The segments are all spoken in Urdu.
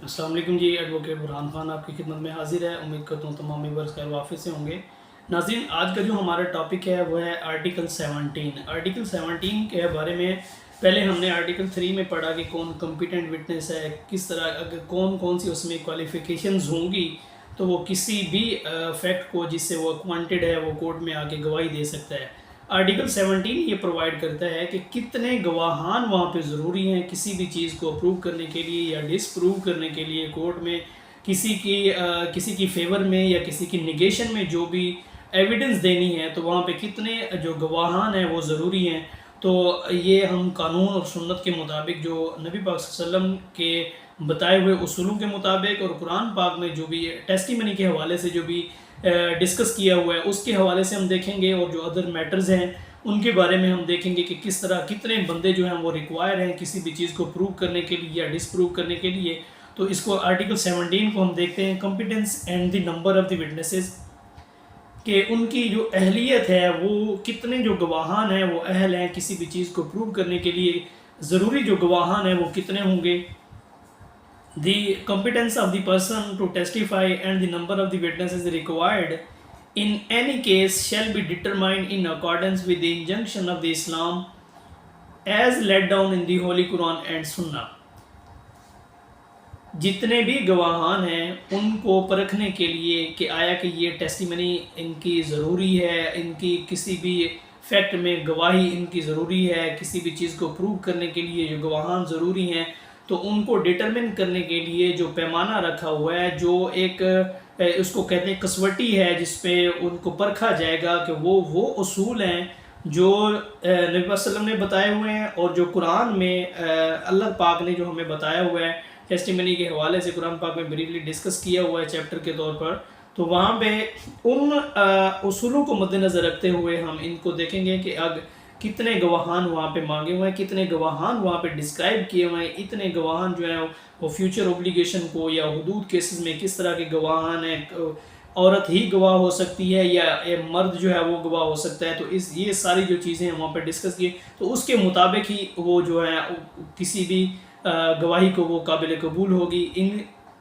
السلام علیکم جی، ایڈوکیٹ برہان خان آپ کی خدمت میں حاضر ہے۔ امید کرتا ہوں تمام ویورز خیر وافیت سے ہوں گے۔ ناظرین، آج کا جو ہمارا ٹاپک ہے وہ ہے آرٹیکل 17۔ آرٹیکل 17 کے بارے میں پہلے ہم نے آرٹیکل 3 میں پڑھا کہ کون کمپیٹنٹ وٹنس ہے، کس طرح اگر کون سی اس میں کوالیفیکیشنز ہوں گی تو وہ کسی بھی فیکٹ کو جس سے وہ اکوانٹڈ ہے وہ کورٹ میں آ کے گواہی دے سکتا ہے۔ آرٹیکل 17 یہ پرووائڈ کرتا ہے کہ کتنے گواہان وہاں پہ ضروری ہیں کسی بھی چیز کو اپروو کرنے کے لیے یا ڈس پروو کرنے کے لیے کورٹ میں، کسی کی فیور میں یا کسی کی نگیشن میں جو بھی ایویڈنس دینی ہے تو وہاں پہ کتنے جو گواہان ہیں وہ ضروری ہیں۔ تو یہ ہم قانون اور سنت کے مطابق جو نبی پاک صلی اللہ علیہ وسلم کے بتائے ہوئے اصولوں کے مطابق اور قرآن پاک میں جو بھی ٹیسٹیمنی کے حوالے سے جو بھی ڈسکس کیا ہوا ہے اس کے حوالے سے ہم دیکھیں گے، اور جو ادر میٹرز ہیں ان کے بارے میں ہم دیکھیں گے کہ کس طرح کتنے بندے جو ہیں وہ ریکوائر ہیں کسی بھی چیز کو پروو کرنے کے لیے یا ڈس پروو کرنے کے لیے۔ تو اس کو آرٹیکل 17 کو ہم دیکھتے ہیں competence and the number of the witnesses, کہ ان کی جو اہلیت ہے وہ کتنے جو گواہان ہیں وہ اہل ہیں کسی بھی چیز کو پروو کرنے کے لیے، ضروری جو گواہان ہیں وہ کتنے ہوں گے۔ The competence of the person to testify and the number of the witnesses required in any case shall be determined in accordance with the injunction of the Islam as laid down in the Holy Quran and Sunnah۔ جتنے بھی گواہان ہیں ان کو پرکھنے کے لیے کہ آیا کہ یہ ٹیسٹیمنی ان کی ضروری ہے، ان کی کسی بھی فیکٹ میں گواہی ان کی ضروری ہے، کسی بھی چیز کو پروو کرنے کے لیے جو گواہان ضروری ہیں، تو ان کو ڈیٹرمن کرنے کے لیے جو پیمانہ رکھا ہوا ہے، جو ایک اس کو کہتے ہیں کسوٹی ہے جس پہ ان کو پرکھا جائے گا کہ وہ اصول ہیں جو نبی صلی اللہ علیہ وسلم نے بتائے ہوئے ہیں اور جو قرآن میں اللہ پاک نے جو ہمیں بتایا ہوا ہے ٹیسٹیمنی کے حوالے سے قرآن پاک میں بریفلی ڈسکس کیا ہوا ہے چیپٹر کے طور پر۔ تو وہاں پہ ان اصولوں کو مد نظر رکھتے ہوئے ہم ان کو دیکھیں گے کہ کتنے گواہان وہاں پہ مانگے ہوئے ہیں، کتنے گواہان وہاں پہ ڈسکرائب کیے ہوئے ہیں، اتنے گواہان جو ہیں وہ فیوچر اوبلیگیشن کو یا حدود کیسز میں کس طرح کے گواہان ہیں، عورت ہی گواہ ہو سکتی ہے یا مرد جو ہے وہ گواہ ہو سکتا ہے، تو یہ ساری جو چیزیں ہیں وہاں پہ ڈسکس کیے، تو اس کے مطابق ہی وہ جو ہے کسی بھی گواہی کو وہ قابل قبول ہوگی in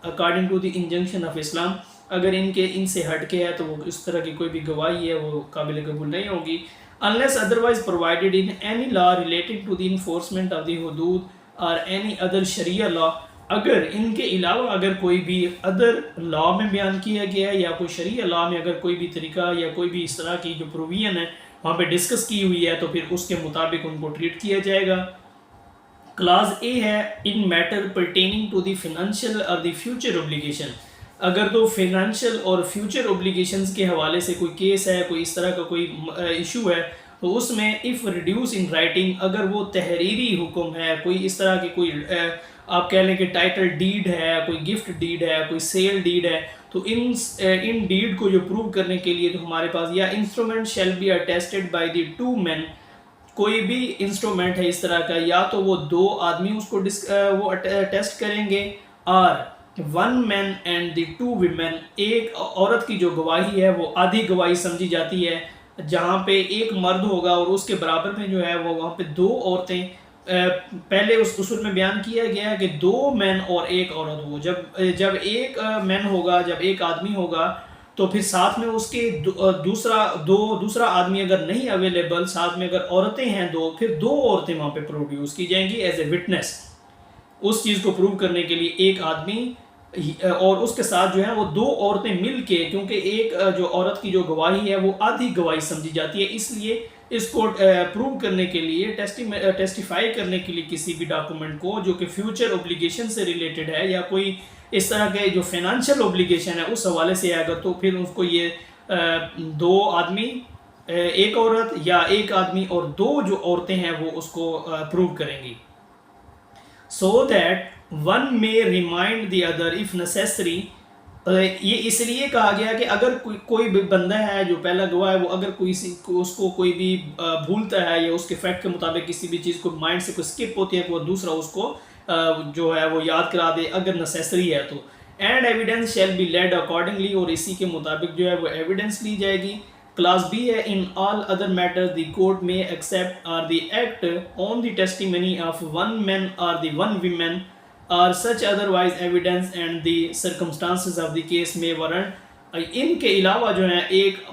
according to the injunction of Islam. اگر ان سے ہٹ کے ہے تو وہ اس طرح کی کوئی بھی گواہی ہے وہ قابل قبول نہیں ہوگی unless otherwise provided in any law relating to the enforcement of the حدود or any other Shariah law۔ اگر ان کے علاوہ اگر کوئی بھی ادر لا میں بیان کیا گیا ہے یا کوئی شریعہ لا میں اگر کوئی بھی طریقہ یا کوئی بھی اس طرح کی جو پروویژن ہے وہاں پہ ڈسکس کی ہوئی ہے تو پھر اس کے مطابق ان کو ٹریٹ کیا جائے گا۔ کلاس اے ہے in matter pertaining to the financial or the future obligation. اگر تو فائنینشیل اور فیوچر اوبلیگیشنز کے حوالے سے کوئی کیس ہے، کوئی اس طرح کا کوئی ایشو ہے، تو اس میں اف ریڈیوس ان رائٹنگ، اگر وہ تحریری حکم ہے، کوئی اس طرح کی کوئی آپ کہہ لیں کہ ٹائٹل ڈیڈ ہے، کوئی گفٹ ڈیڈ ہے، کوئی سیل ڈیڈ ہے، تو ان ڈیڈ کو جو پروو کرنے کے لیے تو ہمارے پاس یا instrument shall be attested by the two men, کوئی بھی انسٹرومنٹ ہے اس طرح کا، یا تو وہ دو آدمی اس کو وہ ٹیسٹ کریں گے، اور one man and the two women, ایک عورت کی جو گواہی ہے وہ آدھی گواہی سمجھی جاتی ہے، جہاں پہ ایک مرد ہوگا اور اس کے برابر میں جو ہے وہ وہاں پہ دو عورتیں، پہلے اس اصول میں بیان کیا گیا ہے کہ دو مین اور ایک عورت ہو، جب ایک مین ہوگا، جب ایک آدمی ہوگا تو پھر ساتھ میں اس کے دوسرا آدمی اگر نہیں اویلیبل، ساتھ میں اگر عورتیں ہیں دو، پھر دو عورتیں وہاں پہ پروڈیوس کی جائیں گی ایز اے وٹنس، اس چیز کو پروو کرنے کے لیے ایک آدمی اور اس کے ساتھ جو ہے وہ دو عورتیں مل کے، کیونکہ ایک جو عورت کی جو گواہی ہے وہ آدھی گواہی سمجھی جاتی ہے، اس لیے اس کو پروو کرنے کے لیے ٹیسٹیفائی کرنے کے لیے کسی بھی ڈاکومنٹ کو جو کہ فیوچر اوبلیگیشن سے ریلیٹڈ ہے یا کوئی اس طرح کے جو فائنانشیل اوبلیگیشن ہے اس حوالے سے آئے گا، تو پھر اس کو یہ دو آدمی، ایک عورت یا ایک آدمی اور دو جو عورتیں ہیں وہ اس کو پروو کریں گی۔ so that one may remind the other if necessary۔ یہ اس لیے کہا گیا کہ اگر کوئی بھی بندہ ہے جو پہلا گواہ ہے، وہ اگر اس کو کوئی بھی بھولتا ہے یا اس کے فیکٹ کے مطابق کسی بھی چیز کو مائنڈ سے کوئی اسکپ ہوتی ہے کہ وہ دوسرا اس کو جو ہے وہ یاد کرا دے اگر نیسیسری ہے تو۔ And evidence shall be led accordingly, اور اسی کے مطابق جو ہے وہ ایویڈنس لی جائے گی۔ کلاس بی ہے in all other matter the court may accept or the act on the testimony of one man or the one woman or such otherwise evidence and the circumstances of the case may warrant. ان کے علاوہ جو ہے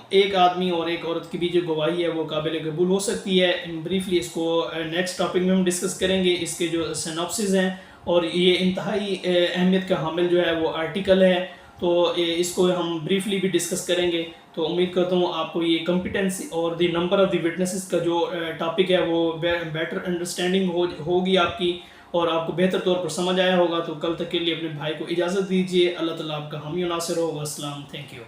ایک آدمی اور ایک عورت کی بھی جو گواہی ہے وہ قابل قبول ہو سکتی ہے. بریفلی اس کو نیکسٹ ٹاپک میں ہم ڈسکس کریں گے. اس کے جو سینopsis ہیں اور یہ انتہائی اہمیت کا حامل جو ہے وہ آرٹیکل ہے, تو اس کو ہم بریفلی بھی ڈسکس کریں گے. تو امید کرتا ہوں آپ کو یہ کمپیٹنسی اور the number of the witnesses کا جو ٹاپک ہے وہ بیٹر انڈرسٹینڈنگ ہوگی آپ کی, اور آپ کو بہتر طور پر سمجھ آیا ہوگا. تو کل تک کے لیے اپنے بھائی کو اجازت دیجیے. اللہ تعالیٰ آپ کا حامی و ناصر ہو. السلام. Thank you.